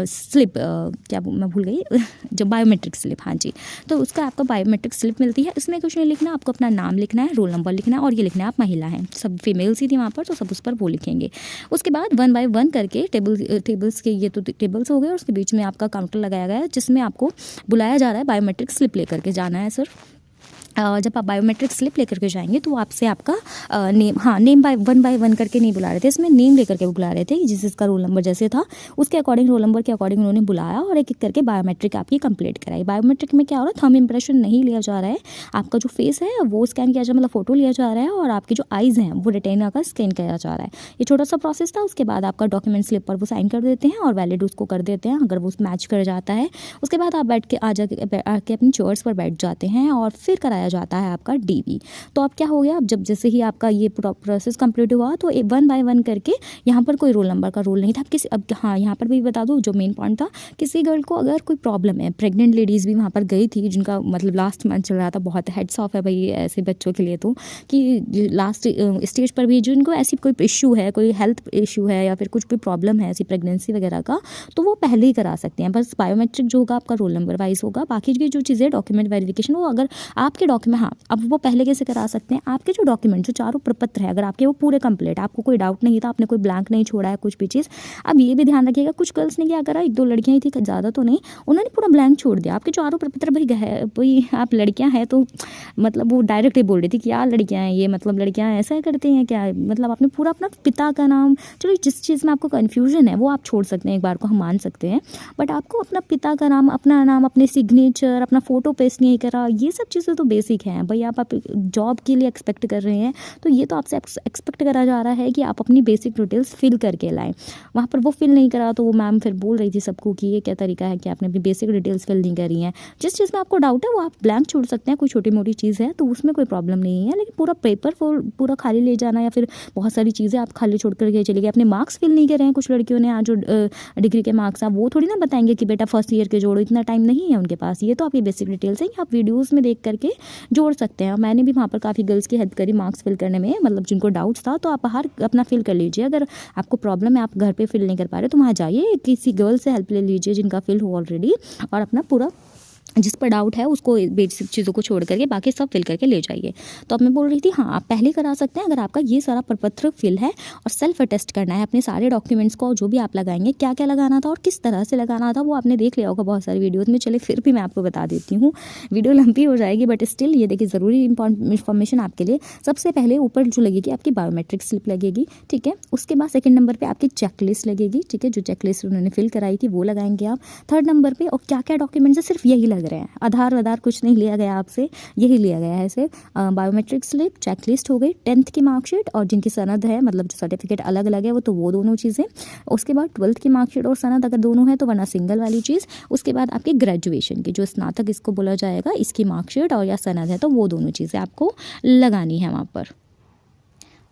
स्लिप, क्या मैं भूल गई जो बायोमेट्रिक स्लिप, हाँ जी, तो उसका आपको बायोमेट्रिक स्लिप मिलती है। इसमें कुछ नहीं लिखना, आपको अपना नाम लिखना है, रोल नंबर लिखना है, और ये लिखना है आप महिला हैं, सब फीमेल्स ही थी वहाँ पर तो सब उस पर वो लिखेंगे। उसके बाद 1 बाय 1 करके टेबल्स के ये तो टेबल्स हो गए, और उसके बीच में आपका काउंटर लगाया गया है जिसमें आपको बुलाया जा रहा है, बायोमेट्रिक स्लिप लेकर के जाना है सिर्फ। जब आप बायोमेट्रिक स्लिप लेकर के जाएंगे तो आपसे आपका नेम, हाँ नेम बाय 1 बाय 1 करके नहीं बुला रहे थे, इसमें नेम लेकर के बुला रहे थे, जिसका रोल नंबर जैसे था उसके अकॉर्डिंग रोल नंबर के अकॉर्डिंग उन्होंने बुलाया और एक एक करके बायोमेट्रिक आपकी कंप्लीट कराई। बायोमेट्रिक में क्या हो रहा है, थंब इंप्रेशन नहीं लिया जा रहा है, आपका जो फेस है वो स्कैन किया जा रहा है, मतलब फोटो लिया जा रहा है, और आपकी जो आइज़ हैं वो रेटिना का स्कैन किया जा रहा है। ये छोटा सा प्रोसेस था। उसके बाद आपका डॉक्यूमेंट स्लिप पर वो साइन कर देते हैं और वैलिड उसको कर देते हैं, अगर वो मैच कर जाता है। उसके बाद आप बैठ के आके अपनी चेयर्स पर बैठ जाते हैं और फिर कराया जाता है आपका डीबी। तो अब क्या हो गया, अब जब जैसे ही आपका ये प्रोसेस कंप्लीट हुआ तो 1 बाय 1 करके यहाँ पर कोई रोल नंबर का रोल नहीं था किसी। अब हाँ यहाँ पर भी बता दूँ जो मेन पॉइंट था, किसी गर्ल को अगर कोई प्रॉब्लम है, प्रेग्नेंट लेडीज़ भी वहाँ पर गई थी जिनका मतलब लास्ट मंथ चल रहा था, बहुत हेड्स ऑफ है भाई ऐसे बच्चों के लिए, तो कि लास्ट स्टेज पर भी जिनको ऐसी कोई इशू है, कोई हेल्थ इशू है या फिर कुछ भी प्रॉब्लम है ऐसी प्रेगनेंसी वगैरह का, तो वो पहले ही करा सकते हैं। बस बायोमेट्रिक जो होगा आपका रोल नंबर वाइज होगा, बाकी की जो चीज़ें डॉक्यूमेंट वेरिफिकेशन वो अगर आपके डॉक्यूमेंट, हाँ अब वो पहले कैसे करा सकते हैं, आपके जो डॉक्यूमेंट जो चारों प्रपत्र है अगर आपके वो पूरे कंप्लीट, आपको कोई डाउट नहीं था, आपने कोई ब्लैंक नहीं छोड़ा है कुछ भी चीज़। अब ये भी ध्यान रखिएगा, कुछ गर्ल्स ने क्या करा, 1-2 लड़कियां ही थी, ज़्यादा तो नहीं, उन्होंने पूरा ब्लैंक छोड़ दिया। आपके चारों प्रपत्र भाई आप लड़कियां हैं तो मतलब वो डायरेक्ट ही बोल रही थी कि यार लड़कियां हैं ये, मतलब लड़कियां ऐसा करती हैं क्या, मतलब आपने पूरा अपना पिता का नाम, चलो जिस चीज़ में आपको कन्फ्यूजन है वो आप छोड़ सकते हैं, एक बार को हम मान सकते हैं, बट आपको अपना पिता का नाम, अपना नाम, अपने सिग्नेचर, अपना फोटो पेस्ट नहीं करा, ये सब चीज़ें तो बेसिक हैं भाई। आप जॉब के लिए एक्सपेक्ट कर रहे हैं तो ये तो आपसे एक्सपेक्ट करा जा रहा है कि आप अपनी बेसिक डिटेल्स फिल करके लाएं। वहाँ पर वो फिल नहीं करा तो वो मैम फिर बोल रही थी सबको कि ये क्या तरीका है कि आपने अपनी बेसिक डिटेल्स फिल नहीं करी हैं। जिस चीज़ में आपको डाउट है वो आप ब्लैंक छोड़ सकते हैं, कोई छोटी मोटी चीज़ है तो उसमें कोई प्रॉब्लम नहीं है, लेकिन पूरा पेपर पूरा खाली ले जाना या फिर बहुत सारी चीज़ें आप खाली छोड़ करके चले गए, अपने मार्क्स फिल नहीं कर रहे हैं। कुछ लड़कियों ने आज जो डिग्री के मार्क्स हैं वो थोड़ी ना बताएंगे कि बेटा फर्स्ट ईयर के जोड़ो, इतना टाइम नहीं है उनके पास। ये तो आपकी बेसिक डिटेल्स है, आप वीडियोज़ में देख करके जोड़ सकते हैं। मैंने भी वहाँ पर काफ़ी गर्ल्स की हेल्प करी मार्क्स फिल करने में, मतलब जिनको डाउट्स था, तो आप बाहर अपना फिल कर लीजिए। अगर आपको प्रॉब्लम है, आप घर पे फिल नहीं कर पा रहे तो वहाँ जाइए, किसी गर्ल से हेल्प ले लीजिए जिनका फिल हो ऑलरेडी, और अपना पूरा जिस पर डाउट है उसको बेसिक चीज़ों को छोड़ करके बाकी सब फिल करके ले जाइए। तो अब मैं बोल रही थी हाँ, आप पहले करा सकते हैं अगर आपका ये सारा प्रपत्र फिल है और सेल्फ अटेस्ट करना है अपने सारे डॉक्यूमेंट्स को, और जो भी आप लगाएंगे क्या क्या लगाना था और किस तरह से लगाना था वो आपने देख लिया होगा बहुत सारी वीडियोज़ में। चलिए फिर भी मैं आपको बता देती हूँ, वीडियो लंबी हो जाएगी बट स्टिल ये देखिए ज़रूरी इन्फॉर्मेशन आपके लिए। सबसे पहले ऊपर जो लगेगी आपकी बायोमेट्रिक स्लिप लगेगी, ठीक है। उसके बाद सेकंड नंबर पे आपकी चेकलिस्ट लगेगी, ठीक है, जो चेकलिस्ट उन्होंने फिल कराई थी वो लगाएंगे आप। थर्ड नंबर पे और क्या क्या डॉक्यूमेंट्स है सिर्फ यही लग रहे हैं, आधार कुछ नहीं लिया गया आपसे, यही लिया गया है सिर्फ बायोमेट्रिक स्लिप, चेकलिस्ट हो गई, 10th की मार्कशीट और जिनकी सनद है मतलब जो सर्टिफिकेट अलग अलग है वो दोनों चीज़ें। उसके बाद 12th की मार्कशीट और सनद अगर दोनों है तो वरना सिंगल वाली चीज़। उसके बाद आपकी ग्रेजुएशन की जो स्नातक इसको बोला जाएगा इसकी मार्कशीट और या सनद है तो वो दोनों चीज़ें आपको लगानी है वहाँ पर।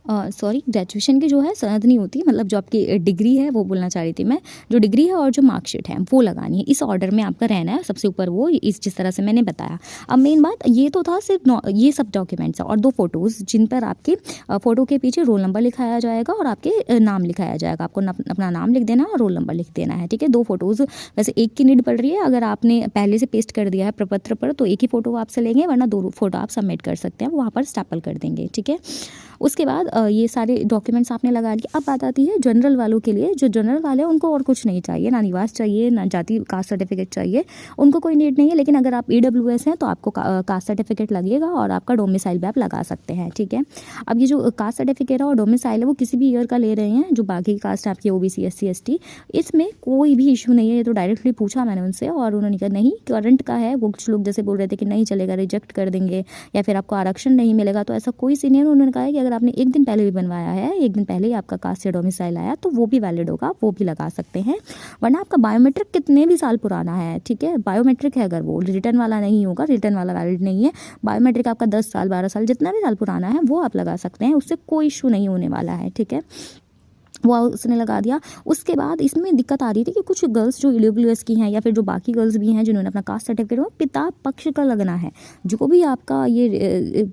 सॉरी, ग्रेजुएशन की जो है सनद नहीं होती, मतलब जो आपकी डिग्री है वो बोलना चाह रही थी मैं, जो डिग्री है और जो मार्कशीट है वो लगानी है, इस ऑर्डर में आपका रहना है। सबसे ऊपर वो इस जिस तरह से मैंने बताया। अब मेन बात ये तो था सिर्फ ये सब डॉक्यूमेंट्स और 2 फोटोज़ जिन पर आपके फ़ोटो के पीछे रोल नंबर लिखाया जाएगा और आपके नाम लिखाया जाएगा। आपको अपना नाम लिख देना है और रोल नंबर लिख देना है, ठीक है। 2 फोटोज़ वैसे एक की नीड पड़ रही है, अगर आपने पहले से पेस्ट कर दिया है प्रपत्र पर तो एक ही फ़ोटो आपसे लेंगे, वरना 2 फोटो आप सबमिट कर सकते हैं, वहाँ पर स्टैपल कर देंगे, ठीक है। उसके बाद ये सारे डॉक्यूमेंट्स आपने लगा लिए। अब बात आती है जनरल वालों के लिए। जो जनरल वाले हैं उनको और कुछ नहीं चाहिए, ना निवास चाहिए ना जाति कास्ट सर्टिफिकेट चाहिए, उनको कोई नीड नहीं है। लेकिन अगर आप EWS हैं तो आपको कास्ट सर्टिफिकेट लगेगा और आपका डोमिसाइल भी आप लगा सकते हैं, ठीक है। अब ये जो कास्ट सर्टिफिकेट है और डोमिसाइल है वो किसी भी ईयर का ले रहे हैं, जो बाकी कास्ट आपकी OBC SC ST, इसमें कोई भी इशू नहीं है। ये तो डायरेक्टली पूछा मैंने उनसे और उन्होंने कहा नहीं करंट का है। वो कुछ लोग जैसे बोल रहे थे कि नहीं चलेगा, रिजेक्ट कर देंगे या फिर आपको आरक्षण नहीं मिलेगा, तो ऐसा कोई सीन नहीं है। उन्होंने कहा है कि अगर आपने एक दिन पहले भी बनवाया है, एक दिन पहले ही आपका कास्ट या डोमिसाइल आया तो वो भी वैलिड होगा, वो भी लगा सकते हैं। वरना आपका बायोमेट्रिक कितने भी साल पुराना है, ठीक है, बायोमेट्रिक है अगर वो रिटर्न वाला नहीं होगा, रिटर्न वाला वैलिड नहीं है। बायोमेट्रिक आपका 10 साल 12 साल जितना भी साल पुराना है वो आप लगा सकते हैं, उससे कोई इशू नहीं होने वाला है, ठीक है। वो उसने लगा दिया। उसके बाद इसमें दिक्कत आ रही थी कि कुछ गर्ल्स जो EWS की हैं या फिर जो बाकी गर्ल्स भी हैं जिन्होंने अपना कास्ट सर्टिफिकेट वो पिता पक्ष का लगना है। जो भी आपका ये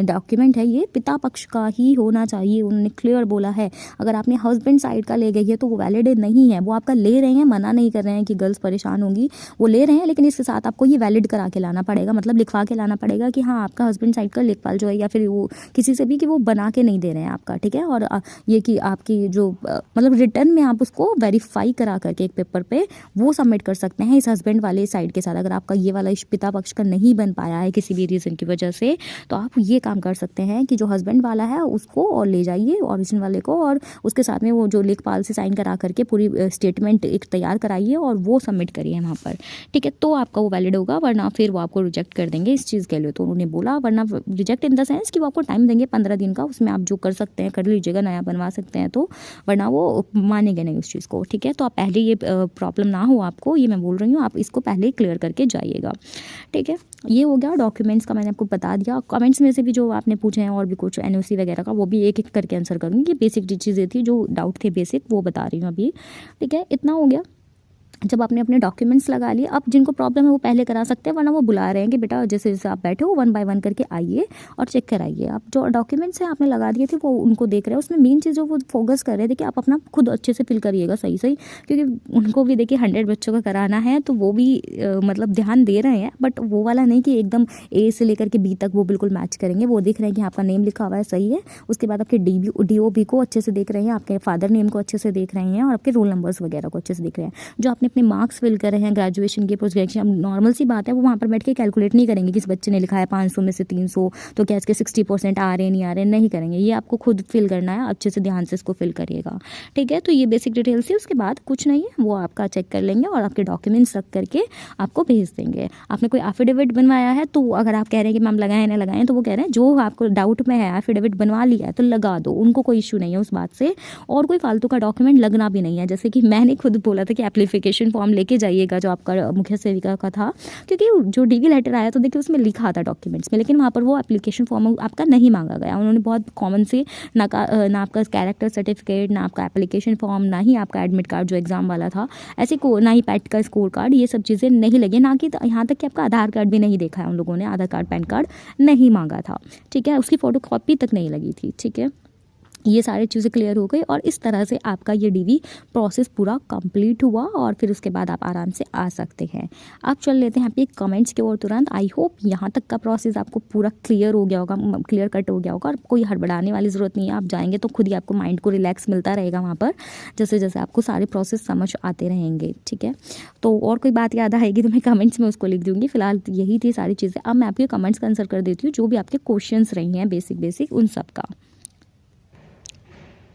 डॉक्यूमेंट है ये पिता पक्ष का ही होना चाहिए, उन्होंने क्लियर बोला है। अगर आपने हस्बैंड साइड का ले गई है तो वो वैलिड नहीं है। वो आपका ले रहे हैं, मना नहीं कर रहे हैं कि गर्ल्स परेशान होंगी, वो ले रहे हैं, लेकिन इसके साथ आपको ये वैलिड करा के लाना पड़ेगा, मतलब लिखवा के लाना पड़ेगा कि हाँ आपका हस्बैंड साइड का लेखपाल जो है या फिर वो किसी से भी कि वो बना के नहीं दे रहे हैं आपका, ठीक है। और ये कि आपकी जो मतलब रिटर्न में आप उसको वेरीफाई करा करके एक पेपर पे वो सबमिट कर सकते हैं इस हस्बैंड वाले साइड के साथ। अगर आपका ये वाला पिता पक्ष का नहीं बन पाया है किसी भी रीज़न की वजह से, तो आप ये काम कर सकते हैं कि जो हस्बैंड वाला है उसको और ले जाइए ओरिजिनल वाले को, और उसके साथ में वो जो लेखपाल से साइन करा करके पूरी स्टेटमेंट एक तैयार कराइए और वो सबमिट करिए वहाँ पर, ठीक है। तो आपका वो वैलिड होगा, वरना फिर वो आपको रिजेक्ट कर देंगे इस चीज़ के लिए। तो उन्होंने बोला वरना रिजेक्ट इन द सेंस कि वो आपको टाइम देंगे 15 दिन का, उसमें आप जो कर सकते हैं कर लीजिएगा, नया बनवा सकते हैं तो, वरना वो मानेंगे नहीं उस चीज़ को, ठीक है। तो आप पहले ये प्रॉब्लम ना हो आपको, ये मैं बोल रही हूँ, आप इसको पहले क्लियर करके जाइएगा, ठीक है। ये हो गया डॉक्यूमेंट्स का, मैंने आपको बता दिया। कमेंट्स में से भी जो आपने पूछे हैं और भी कुछ NOC वगैरह का, वो भी एक एक करके आंसर करूँगी। बेसिक चीज़ें थी जो डाउट थे बेसिक वो बता रही हूँ अभी, ठीक है। इतना हो गया। जब आपने अपने डॉक्यूमेंट्स लगा लिए, अब जिनको प्रॉब्लम है वो पहले करा सकते हैं, वरना वो बुला रहे हैं कि बेटा जैसे जैसे आप बैठे हो 1 बाय 1 करके आइए और चेक कराइए। आप जो डॉक्यूमेंट्स हैं आपने लगा दिए थे वो उनको देख रहे हैं, उसमें मेन चीज़ जो वो फोकस कर रहे थे कि आप अपना खुद अच्छे से फिल करिएगा सही सही, क्योंकि उनको भी देखिए 100 बच्चों का कराना है तो वो भी मतलब ध्यान दे रहे हैं, बट वो वाला नहीं कि एकदम A से लेकर के B तक वो बिल्कुल मैच करेंगे। वो देख रहे हैं कि आपका नेम लिखा हुआ है सही है, उसके बाद आपके DOB को अच्छे से देख रहे हैं, आपके फादर नेम को अच्छे से देख रहे हैं और आपके रोल नंबर्स वगैरह को अच्छे से देख रहे हैं। जो आपने अपने मार्क्स फिल रहे हैं ग्रेजुएशन के पोस्ट ग्रेजुएशन, अब नॉर्मल सी बात है वो वहाँ पर बैठ के कैलकुलेट नहीं करेंगे कि इस बच्चे ने लिखा है 500 में से 300 तो क्या इसके 60% आ रहे हैं नहीं आ रहे, नहीं करेंगे। ये आपको खुद फिल करना है, अच्छे से ध्यान से इसको फिल करिएगा, ठीक है। तो ये बेसिक डिटेल्स थी, उसके बाद कुछ नहीं है, वो आपका चेक कर लेंगे और आपके डॉक्यूमेंट्स रख करके आपको भेज देंगे। आपने कोई एफिडेविट बनवाया है तो अगर आप कह रहे हैं कि मैम लगाएं ना लगाएं, तो वो कह रहे हैं जो आपको डाउट में है एफिडेविट बनवा लिया है तो लगा दो, उनको कोई इशू नहीं है उस बात से। और कोई फालतू का डॉक्यूमेंट लगना भी नहीं है, जैसे कि मैंने खुद बोला था कि एप्लीकेशन फॉर्म लेके जाइएगा जो आपका मुख्य सेविका का था, क्योंकि जो DV लेटर आया तो देखिए उसमें लिखा था डॉक्यूमेंट्स में, लेकिन वहाँ पर वो एप्लीकेशन फॉर्म आपका नहीं मांगा गया। उन्होंने बहुत कॉमन से ना आपका कैरेक्टर सर्टिफिकेट, ना आपका एप्लीकेशन फॉर्म, ना ही आपका एडमिट कार्ड जो एग्जाम वाला था, ऐसे को ना ही पैट का स्कोर कार्ड, ये सब चीज़ें नहीं लगी। ना कि यहाँ तक कि आपका आधार कार्ड भी नहीं देखा है उन लोगों ने, आधार कार्ड पैन कार्ड नहीं मांगा था, ठीक है। उसकी फ़ोटो कॉपी तक नहीं लगी थी, ठीक है। ये सारी चीज़ें क्लियर हो गई और इस तरह से आपका ये डीवी प्रोसेस पूरा कंप्लीट हुआ और फिर उसके बाद आप आराम से आ सकते हैं। अब चल लेते हैं आपके कमेंट्स की ओर तुरंत। आई होप यहाँ तक का प्रोसेस आपको पूरा क्लियर हो गया होगा, क्लियर कट हो गया होगा और कोई हड़बड़ाने वाली ज़रूरत नहीं है। आप जाएंगे तो खुद ही आपको माइंड को रिलैक्स मिलता रहेगा वहाँ पर, जैसे जैसे आपको सारे प्रोसेस समझ आते रहेंगे। ठीक है, तो और कोई बात याद आएगी तो मैं कमेंट्स में उसको लिख दूँगी। फिलहाल यही थी सारी चीज़ें। अब मैं आपके कमेंट्स का आंसर कर देती हूँ, जो भी आपके क्वेश्चन रही हैं बेसिक उन सब का।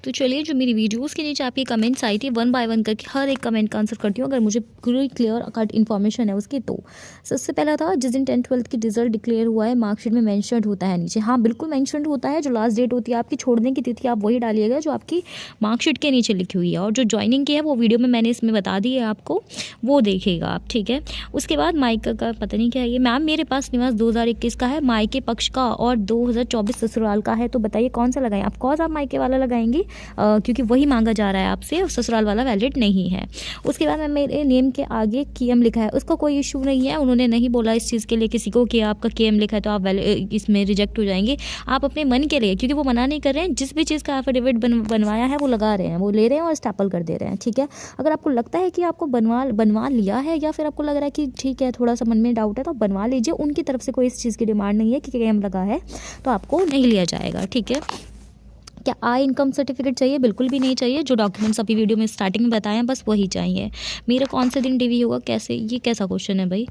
तो चलिए, जो मेरी वीडियोस के नीचे आपकी कमेंट्स आई थी, वन बाय वन करके हर एक कमेंट का आंसर करती हूँ अगर मुझे पूरी क्लियर कट इन्फॉर्मेशन है उसकी। तो सबसे पहला था, जिस दिन 10th-12th की रिजल्ट डिक्लेयर हुआ है मार्कशीट में मैंशनड होता है नीचे। हाँ बिल्कुल मैंशनड होता है। जो लास्ट डेट होती है आपकी छोड़ने की तिथि, आप वही डालिएगा जो आपकी मार्कशीट के नीचे लिखी हुई है। और जो ज्वाइनिंग की है वो वीडियो में मैंने इसमें बता दी है आपको, वो देखिएगा आप। ठीक है, उसके बाद मायके का पता नहीं क्या है ये। मैम मेरे पास निवास 2021 का है, मायके पक्ष का, और 2024 ससुराल का है। तो बताइए कौन सा लगाएं? ऑफकोर्स आप मायके वाला लगाएंगी, क्योंकि वही मांगा जा रहा है आपसे, और ससुराल वाला वैलिड नहीं है। उसके बाद मेरे नेम के आगे केएम लिखा है, उसका कोई इशू नहीं है। उन्होंने नहीं बोला इस चीज़ के लिए किसी को कि आपका केएम लिखा है तो आप इसमें रिजेक्ट हो जाएंगे। आप अपने मन के लिए, क्योंकि वो मना नहीं कर रहे हैं, जिस भी चीज़ का एफिडेविट बनवाया है वो लगा रहे हैं, वो ले रहे हैं और स्टैपल कर दे रहे हैं। ठीक है, अगर आपको लगता है कि आपको बनवा लिया है, या फिर आपको लग रहा है कि ठीक है थोड़ा सा मन में डाउट है, तो बनवा लीजिए। उनकी तरफ से कोई इस चीज़ की डिमांड नहीं है कि केएम लगा है तो आपको नहीं लिया जाएगा। ठीक है, क्या आय इनकम सर्टिफिकेट चाहिए? बिल्कुल भी नहीं चाहिए। जो डॉक्यूमेंट्स अभी वीडियो में स्टार्टिंग में बताए हैं बस वही चाहिए। मेरा कौन से दिन डीवी होगा? कैसे, ये कैसा क्वेश्चन है भाई?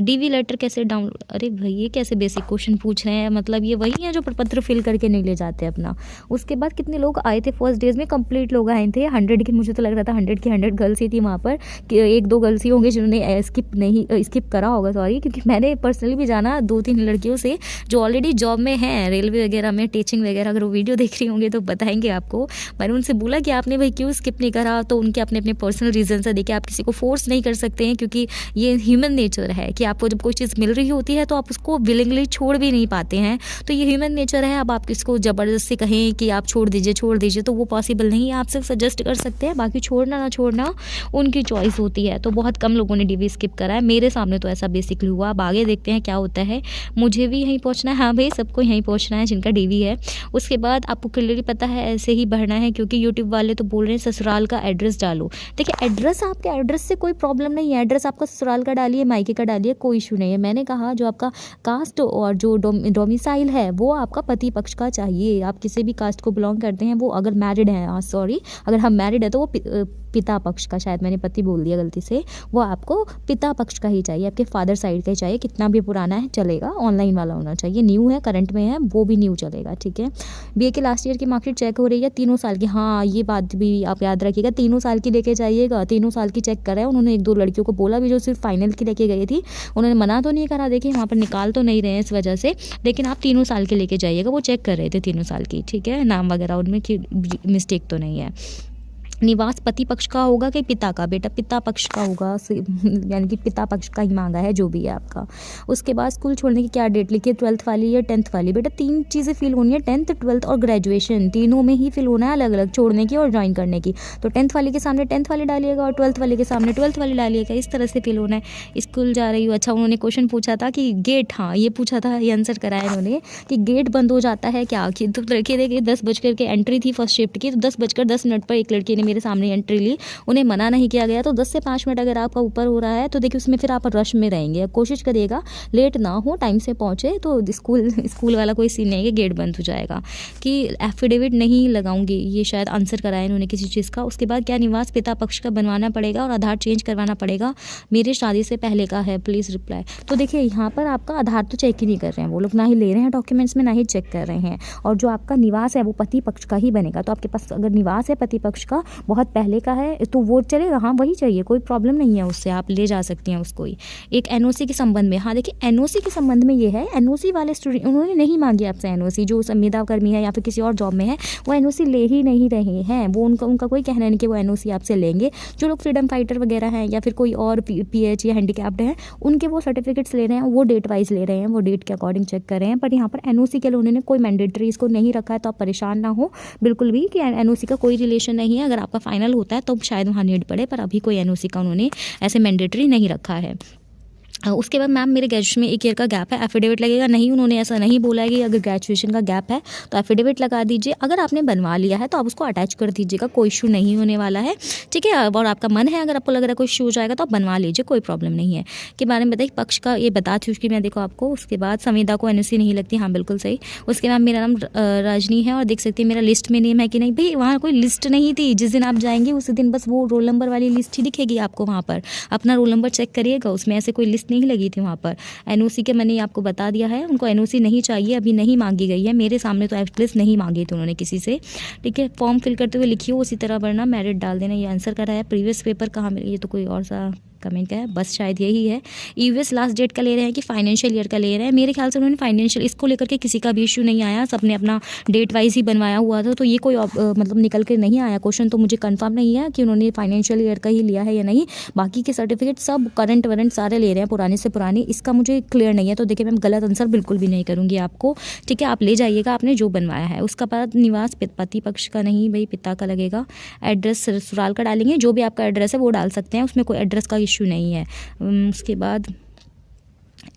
डीवी लेटर कैसे डाउनलोड? अरे भाई ये कैसे बेसिक क्वेश्चन पूछ रहे हैं? मतलब ये वही है जो प्रपत्र फिल करके नहीं ले जाते अपना। उसके बाद कितने लोग आए थे फर्स्ट डेज में? कंप्लीट लोग आए थे 100 के। मुझे तो लग रहा था 100 की 100 गर्ल्स ही थी वहाँ पर, कि 1-2 गर्ल्स ही होंगे जिन्होंने स्किप करा होगा, सॉरी। क्योंकि मैंने पर्सनली भी जाना 2-3 लड़कियों से जो ऑलरेडी जॉब में हैं, रेलवे वगैरह में, टीचिंग वगैरह। अगर वो वीडियो देख रही होंगे तो बताएंगे आपको। मैंने उनसे बोला कि आपने भाई क्यों स्किप नहीं करा, तो उनके अपने अपने पर्सनल रीजन है। देखिए, आप किसी को फोर्स नहीं कर सकते हैं, क्योंकि ये ह्यूमन नेचर है कि आपको जब कोई चीज़ मिल रही होती है तो आप उसको विलिंगली छोड़ भी नहीं पाते हैं। तो ये ह्यूमन नेचर है। अब आप किसको ज़बरदस्ती कहें कि आप छोड़ दीजिए तो वो पॉसिबल नहीं है। आप सिर्फ सजेस्ट कर सकते हैं, बाकी छोड़ना ना छोड़ना उनकी चॉइस होती है। तो बहुत कम लोगों ने डीवी स्किप करा है, मेरे सामने तो ऐसा बेसिकली हुआ। अब आगे देखते हैं क्या होता है। मुझे भी यहीं पहुँचना है। हाँ भाई, सबको यहीं पहुँचना है जिनका डीवी है। उसके बाद आपको क्लियरली पता है ऐसे ही भरना है, क्योंकि यूट्यूब वाले तो बोल रहे हैं ससुराल का एड्रेस डालो। देखिए, एड्रेस, आपके एड्रेस से कोई प्रॉब्लम नहीं है। एड्रेस आपका ससुराल का डालिए, मायके का डालिए, कोई इशू नहीं है। मैंने कहा जो आपका कास्ट और जो डोमिसाइल है वो आपका पति पक्ष का चाहिए। आप किसी भी कास्ट को बिलोंग करते हैं, वो अगर मैरिड हैं, सॉरी, अगर हम मैरिड है तो वो पिता पक्ष का, शायद मैंने पति बोल दिया गलती से, वो आपको पिता पक्ष का ही चाहिए, आपके फादर साइड का ही चाहिए। कितना भी पुराना है चलेगा, ऑनलाइन वाला होना चाहिए। न्यू है, करंट में है, वो भी न्यू चलेगा। ठीक है, बीए के लास्ट ईयर की मार्कशीट चेक हो रही है 3 साल की। हाँ, ये बात भी आप याद रखिएगा, 3 साल की लेके जाइएगा। 3 साल की चेक करा है उन्होंने। 1-2 लड़कियों को बोला भी जो सिर्फ फाइनल की लेके गई थी, उन्होंने मना तो नहीं करा। देखिए, वहाँ पर निकाल तो नहीं रहे हैं इस वजह से, लेकिन आप 3 साल की लेके जाइएगा। वो चेक कर रहे थे 3 साल की। ठीक है, नाम वगैरह उनमें मिस्टेक तो नहीं है। निवास पति पक्ष का होगा कि पिता का? बेटा पिता पक्ष का होगा, यानी कि पिता पक्ष का ही मांगा है जो भी है आपका। उसके बाद स्कूल छोड़ने की क्या डेट लिखी है? 12th वाली या 10th वाली? बेटा 3 चीज़ें फिल होनी है, 10th, 12th और ग्रेजुएशन, तीनों में ही फिल होना है, अलग अलग, छोड़ने की और ज्वाइन करने की। तो 10th वाली के सामने 10th वाली डालिएगा और 12th वाली के सामने 12th वाली डालिएगा। इस तरह से फिल होना है। स्कूल जा रही हूँ, अच्छा उन्होंने क्वेश्चन पूछा था कि गेट, हाँ ये पूछा था, ये आंसर कराया उन्होंने कि गेट बंद हो जाता है क्या? कि तो लड़के देखिए 10 बजकर के एंट्री थी फर्स्ट शिफ्ट की, तो 10:10 पर एक लड़की ने मेरे सामने एंट्री ली, उन्हें मना नहीं किया गया। तो 10 से 5 मिनट अगर आपका ऊपर हो रहा है तो देखिए उसमें फिर आप रश में रहेंगे। कोशिश करिएगा लेट ना हो, टाइम से पहुँचे। तो स्कूल वाला कोई सीन नहीं है कि गेट बंद हो जाएगा। कि एफिडेविट नहीं लगाऊंगी, ये शायद आंसर कराया इन्होंने किसी चीज़ का। उसके बाद क्या निवास पिता पक्ष का बनवाना पड़ेगा और आधार चेंज करवाना पड़ेगा? मेरे शादी से पहले का है, प्लीज़ रिप्लाई। तो देखिए यहाँ पर आपका आधार तो चेक ही नहीं कर रहे हैं वो लोग, ना ही ले रहे हैं डॉक्यूमेंट्स में, ना ही चेक कर रहे हैं। और जो आपका निवास है वो पति पक्ष का ही बनेगा। तो आपके पास अगर निवास है पति पक्ष का, बहुत पहले का है, तो वो चलेगा। हाँ वही चाहिए, कोई प्रॉब्लम नहीं है उससे, आप ले जा सकती हैं उसको ही। एक एनओसी के संबंध में, हाँ देखिए एनओसी के संबंध में ये है, एनओसी वाले स्टूडेंट उन्होंने नहीं मांगी आपसे एनओसी। जो संविदा कर्मी है या फिर किसी और जॉब में है वो एनओसी ले ही नहीं रहे हैं। वो उनका कोई कहना नहीं कि वो एनओसी आपसे लेंगे। जो लोग फ्रीडम फाइटर वगैरह हैं या फिर कोई और पीएच या हैंडीकैप्ड हैं, उनके वो सर्टिफिकेट्स ले रहे हैं, वो डेट वाइज ले रहे हैं, वो डेट के अकॉर्डिंग चेक कर रहे हैं। पर यहाँ पर एनओसी के लिए उन्होंने कोई मैंडेटरी इसको नहीं रखा है। तो आप परेशान ना हो बिल्कुल भी कि एनओसी का कोई रिलेशन नहीं है। अगर आपका फाइनल होता है तो शायद वहाँ नीड पड़े, पर अभी कोई एनओसी का उन्होंने ऐसे मैंडेटरी नहीं रखा है। उसके बाद मैम मेरे ग्रेजुएशन में 1 ईयर का गैप है, एफिडेविट लगेगा? नहीं, उन्होंने ऐसा नहीं बोला है कि अगर ग्रेजुएशन का गैप है तो एफिडेविट लगा दीजिए। अगर आपने बनवा लिया है तो आप उसको अटैच कर दीजिएगा, कोई इशू नहीं होने वाला है, ठीक है। और आपका मन है, अगर आपको लग रहा है कोई इशू हो जाएगा तो आप बनवा लीजिए, कोई प्रॉब्लम नहीं है। के बारे में बताइए, पक्ष का ये बता चुकी मैं देखो आपको। उसके बाद संविदा को एनओसी नहीं लगती, हाँ बिल्कुल सही। उसके बाद मेरा नाम रजनी है और देख सकते हैं मेरा लिस्ट में नेम है कि नहीं। भाई वहाँ कोई लिस्ट नहीं थी, जिस दिन आप जाएंगे उसी दिन बस वो रोल नंबर वाली लिस्ट ही दिखेगी आपको। वहाँ पर अपना रोल नंबर चेक करिएगा, उसमें ऐसे कोई लिस्ट नहीं लगी थी वहाँ पर। एनओसी के मैंने आपको बता दिया है, उनको एनओसी नहीं चाहिए, अभी नहीं मांगी गई है मेरे सामने, तो एटलीस्ट नहीं मांगी थी उन्होंने किसी से, ठीक है। फॉर्म फिल करते हुए लिखिए उसी तरह भरना, मेरिट डाल देना। ये आंसर कराया। प्रीवियस पेपर कहाँ मिले, ये तो कोई और सा कमेंट का है, बस शायद यही है। यूएस लास्ट डेट का ले रहे हैं कि फाइनेंशियल ईयर का ले रहे हैं? मेरे ख्याल से उन्होंने फाइनेंशियल, इसको लेकर के किसी का भी इशू नहीं आया, सबने अपना डेट वाइज ही बनवाया हुआ था, तो ये कोई मतलब निकल के नहीं आया क्वेश्चन। तो मुझे कंफर्म नहीं है कि उन्होंने फाइनेंशियल ईयर का ही लिया है या नहीं। बाकी के सर्टिफिकेट सब करंट वरेंट सारे ले रहे हैं, पुराने से पुराने, इसका मुझे क्लियर नहीं है। तो देखिए मैम गलत आंसर बिल्कुल भी नहीं करूँगी आपको, ठीक है। आप ले जाइएगा आपने जो बनवाया है। उसका बाद निवास पति पक्ष का नहीं भाई, पिता का लगेगा। एड्रेस ससुराल का डालेंगे, जो भी आपका एड्रेस है वो डाल सकते हैं, उसमें कोई एड्रेस का इशू नहीं है। उसके बाद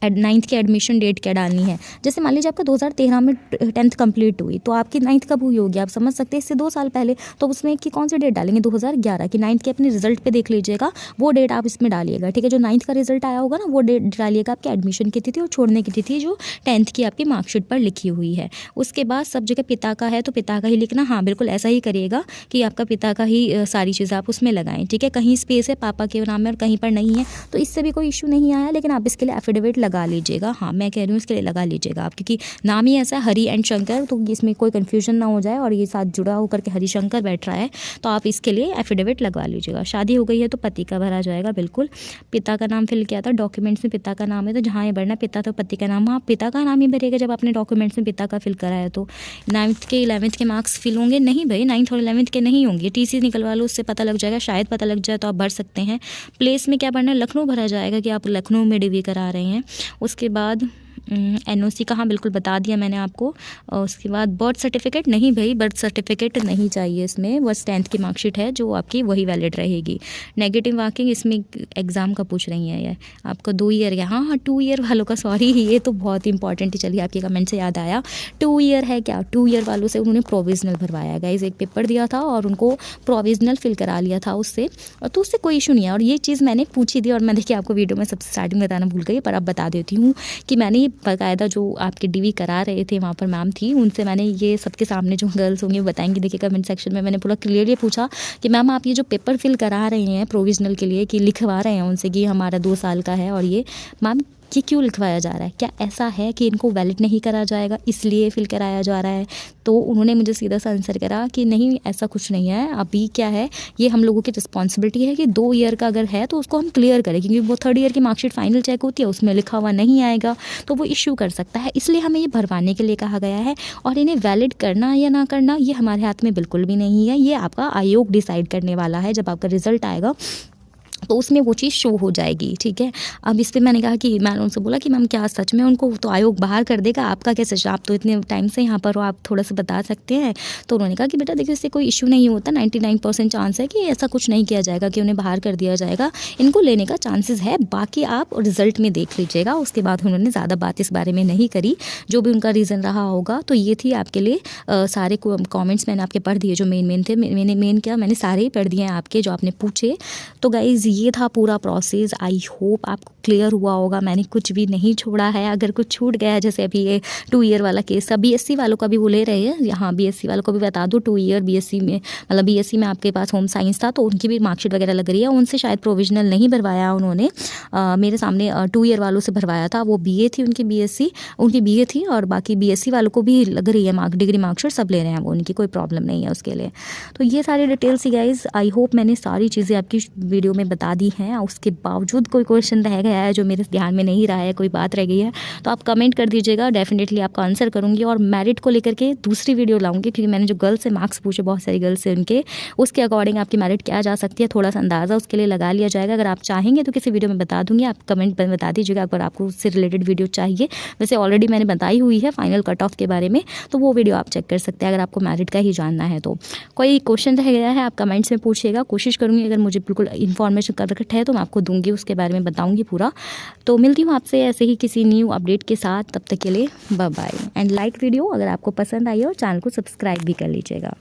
9th की एडमिशन डेट क्या डालनी है। जैसे मान लीजिए आपका 2013 में 10th कंप्लीट हुई, तो आपकी 9th कब हुई होगी आप समझ सकते हैं, इससे 2 साल पहले। तो उसमें की कौन सी डेट डालेंगे, 2011 की 9th के अपने रिजल्ट पे देख लीजिएगा, वो डेट आप इसमें डालिएगा, ठीक है। जो 9th का रिजल्ट आया होगा ना, वो डेट डालिएगा आपकी एडमिशन की तिथि और छोड़ने की तिथि जो 10th की आपकी मार्कशीट पर लिखी हुई है। उसके बाद सब जगह पिता का है तो पिता का ही लिखना, हाँ बिल्कुल ऐसा ही करिएगा कि आपका पिता का ही सारी चीज़ें आप उसमें लगाएं, ठीक है। कहीं स्पेस है पापा के नाम में और कहीं पर नहीं है, तो इससे भी कोई इशू नहीं आया, लेकिन आप इसके लिए एफिडेविट लगा लीजिएगा। हाँ मैं कह रही हूँ इसके लिए लगा लीजिएगा आप, क्योंकि नाम ही ऐसा है हरि एंड शंकर, तो इसमें कोई कन्फ्यूजन ना हो जाए और ये साथ जुड़ा होकर के हरिशंकर बैठ रहा है, तो आप इसके लिए एफिडेविट लगवा लीजिएगा। शादी हो गई है तो पति का भरा जाएगा, बिल्कुल। पिता का नाम फिल किया था, डॉक्यूमेंट्स में पिता का नाम है तो जहाँ ये भरना पिता तो पति का नाम, हाँ पिता का नाम ही भरेगा जब आपने डॉक्यूमेंट्स में पिता का फिल करा है। तो 9th के 11th के मार्क्स फिल होंगे? नहीं भाई, 9th और 11th के नहीं होंगे, टीसी निकलवा लो, उससे पता लग जाएगा, शायद पता लग जाए तो आप भर सकते हैं। प्लेस में क्या भरना है, लखनऊ भरा जाएगा कि आप लखनऊ में डिग्री करा रहे हैं। उसके बाद एनओसी का हाँ बिल्कुल बता दिया मैंने आपको। और उसके बाद बर्थ सर्टिफिकेट नहीं भाई, बर्थ सर्टिफिकेट नहीं चाहिए इसमें, बस 10th की मार्कशीट है जो आपकी वही वैलिड रहेगी। नेगेटिव मार्किंग इसमें एग्ज़ाम का पूछ रही है ये आपका 2 ईयर या हाँ 2 ईयर वालों का, सॉरी ये तो बहुत इंपॉर्टेंट है। चलिए आपके कमेंट से याद आया, 2 ईयर है क्या, 2 ईयर वालों से उन्होंने प्रोविजनल भरवाया। गाइस एक पेपर दिया था और उनको प्रोविजनल फिल करा लिया था उससे, और तो उससे कोई इशू नहीं है। और ये चीज़ मैंने पूछी थी और मैं देखिए आपको वीडियो में सबसे स्टार्टिंग बताना भूल गई, पर अब बता देती हूँ कि मैंने ये बाकायदा जो आपके डीवी करा रहे थे वहाँ पर मैम थी, उनसे मैंने ये सबके सामने जो गर्ल्स होंगे वो बताएंगे, देखिए कमेंट सेक्शन में मैंने पूरा क्लियरली पूछा कि मैम आप ये जो पेपर फिल करा रहे हैं प्रोविजनल के लिए, कि लिखवा रहे हैं उनसे कि हमारा 2 साल का है, और ये मैम कि क्यों लिखवाया जा रहा है, क्या ऐसा है कि इनको वैलिड नहीं करा जाएगा इसलिए फिल कराया जा रहा है। तो उन्होंने मुझे सीधा सा आंसर करा कि नहीं ऐसा कुछ नहीं है, अभी क्या है ये हम लोगों की रिस्पॉन्सिबिलिटी है कि 2 ईयर का अगर है तो उसको हम क्लियर करें, क्योंकि वो 3rd ईयर की मार्कशीट फाइनल चेक होती है, उसमें लिखा हुआ नहीं आएगा तो वो इश्यू कर सकता है, इसलिए हमें ये भरवाने के लिए कहा गया है। और इन्हें वैलिड करना या ना करना ये हमारे हाथ में बिल्कुल भी नहीं है, ये आपका आयोग डिसाइड करने वाला है। जब आपका रिजल्ट आएगा तो उसमें वो चीज़ शो हो जाएगी, ठीक है। अब इस पर मैंने कहा कि मैंने उनसे बोला कि मैम क्या सच में उनको तो आयोग बाहर कर देगा, आपका क्या सच, आप तो इतने टाइम से यहाँ पर हो, आप थोड़ा सा बता सकते हैं। तो उन्होंने कहा कि बेटा देखिए इससे कोई इशू नहीं होता, 99% चांस है कि ऐसा कुछ नहीं किया जाएगा कि उन्हें बाहर कर दिया जाएगा, इनको लेने का चांसेस है, बाकी आप रिजल्ट में देख लीजिएगा। उसके बाद उन्होंने ज़्यादा बात इस बारे में नहीं करी, जो भी उनका रीज़न रहा होगा। तो ये थी आपके लिए सारे कॉमेंट्स मैंने आपके पढ़ दिए जो मेन थे, मैंने सारे ही पढ़ दिए हैं आपके जो आपने पूछे। तो गाइज़ ये था पूरा प्रोसेस, आई होप आपको क्लियर हुआ होगा, मैंने कुछ भी नहीं छोड़ा है। अगर कुछ छूट गया है, जैसे अभी ये 2 ईयर वाला केस था, बीएससी वालों का भी वो ले रहे हैं, यहाँ बीएससी वालों को भी बता दूँ 2 ईयर बीएससी में, मतलब बीएससी में आपके पास होम साइंस था तो उनकी भी मार्कशीट वगैरह लग रही है, उनसे शायद प्रोविजनल नहीं भरवाया उन्होंने, मेरे सामने 2 ईयर वालों से भरवाया था, वो बीए थी उनकी, बीएससी उनकी बीए थी, और बाकी बीएससी वालों को भी लग रही है डिग्री मार्कशीट, सब ले रहे हैं वो, उनकी कोई प्रॉब्लम नहीं है उसके लिए। तो ये सारी details he guys, I hope मैंने सारी चीज़ें आपकी वीडियो में बता दी हैं। उसके बावजूद कोई क्वेश्चन रह गया है जो मेरे ध्यान में नहीं रहा है, कोई बात रह गई है, तो आप कमेंट कर दीजिएगा, डेफिनेटली आपका आंसर करूँगी। और मेरिट को लेकर के दूसरी वीडियो लाऊंगी, क्योंकि मैंने जो गर्ल्स से मार्क्स पूछे, बहुत सारी गर्ल्स से, उनके उसके अकॉर्डिंग आपकी मेरिट क्या जा सकती है, थोड़ा सा अंदाज़ा उसके लिए लगा लिया जाएगा। अगर आप चाहेंगे तो किसी वीडियो में बता दूंगी, आप कमेंट में बता दीजिएगा अगर आपको उससे रिलेटेड वीडियो चाहिए। वैसे ऑलरेडी मैंने बताई हुई है फाइनल कट ऑफ के बारे में, तो वो वीडियो आप चेक कर सकते हैं अगर आपको मेरिट का ही जानना है। तो कोई क्वेश्चन रह गया है आप कमेंट्स में पूछिएगा, कोशिश करूँगी अगर मुझे बिल्कुल इन्फॉर्मेशन इन्फॉर्मेशन करेक्ट है तो मैं आपको दूंगी, उसके बारे में बताऊंगी पूरा। तो मिलती हूँ आपसे ऐसे ही किसी न्यू अपडेट के साथ, तब तक के लिए bye bye. And like video अगर आपको पसंद आई और चैनल को सब्सक्राइब भी कर लीजिएगा।